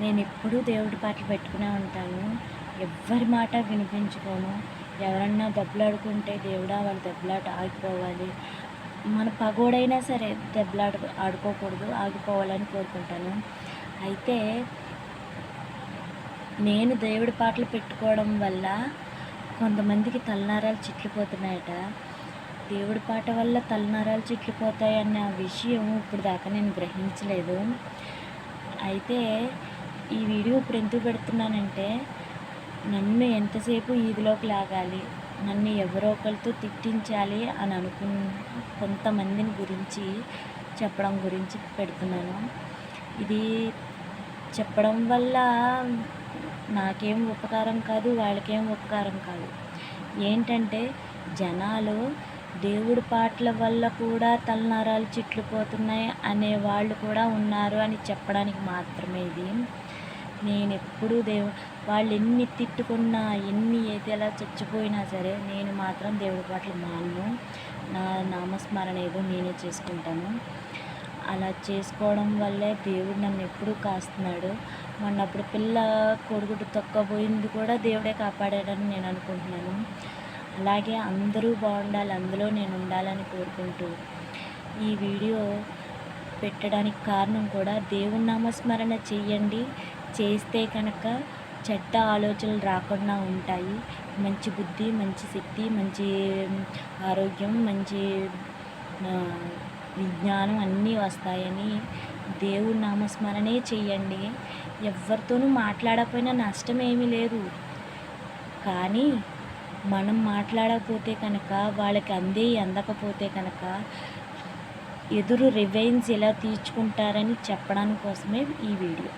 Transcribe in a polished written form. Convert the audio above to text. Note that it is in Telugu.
నేనెప్పుడూ దేవుడి పాటలు పెట్టుకునే ఉంటాను. ఎవ్వరి మాట వినిపించుకోను. ఎవరన్నా దెబ్బలాడుకుంటే దేవుడా వాళ్ళ దెబ్బలాట ఆగిపోవాలి. మన పగోడైనా సరే ఆడుకోకూడదు, ఆగిపోవాలని కోరుకుంటాను. అయితే నేను దేవుడి పాటలు పెట్టుకోవడం వల్ల కొంతమందికి తలనరాలు చిట్లిపోతున్నాయట. దేవుడి పాట వల్ల తలనరాలు చిట్లిపోతాయన్న విషయం ఇప్పుడు దాకా నేను గ్రహించలేదు. అయితే ఈ వీడియో ఇప్పుడు ఎందుకు పెడుతున్నానంటే, నన్ను ఎంతసేపు ఈదిలోకి లాగాలి, నన్ను ఎవరో ఒకరితో తిట్టించాలి అని కొంతమందిని గురించి చెప్పడం గురించి పెడుతున్నాను. ఇది చెప్పడం వల్ల నాకేం ఉపకారం కాదు, వాళ్ళకేం ఉపకారం కాదు. ఏంటంటే జనాలు దేవుడి పాటల వల్ల కూడా తలనరాలు చిట్లిపోతున్నాయి అనేవాళ్ళు కూడా ఉన్నారు అని చెప్పడానికి మాత్రమే ఇది. నేనెప్పుడూ వాళ్ళు ఎన్ని తిట్టుకున్నా, ఏదైనా చచ్చిపోయినా సరే నేను మాత్రం దేవుడి పాటలు మానను. నా నామస్మరణ ఏదో నేనే చేసుకుంటాను. అలా చేసుకోవడం వల్లే దేవుడు నన్ను ఎప్పుడూ కాస్తున్నాడు. మొన్నప్పుడు పిల్ల కొడుకుడు తొక్కబోయింది కూడా దేవుడే కాపాడాడని నేను అనుకుంటున్నాను. అలాగే అందరూ బాగుండాలి, అందులో నేను ఉండాలని కోరుకుంటూ ఈ వీడియో పెట్టడానికి కారణం కూడా దేవుని నామస్మరణ చెయ్యండి. చేస్తే కనుక చెడ్డ ఆలోచనలు రాకుండా ఉంటాయి. మంచి బుద్ధి, మంచి శక్తి, మంచి ఆరోగ్యం, మంచి విజ్ఞానం అన్నీ వస్తాయని దేవుడి నామస్మరణే చెయ్యండి. ఎవరితోనూ మాట్లాడకపోయినా నష్టం ఏమీ లేదు. కానీ మనం మాట్లాడకపోతే కనుక, వాళ్ళకి అందకపోతే కనుక ఎదురు రివెంజ్ ఎలా తీర్చుకుంటారని చెప్పడానికి కోసమే ఈ వీడియో.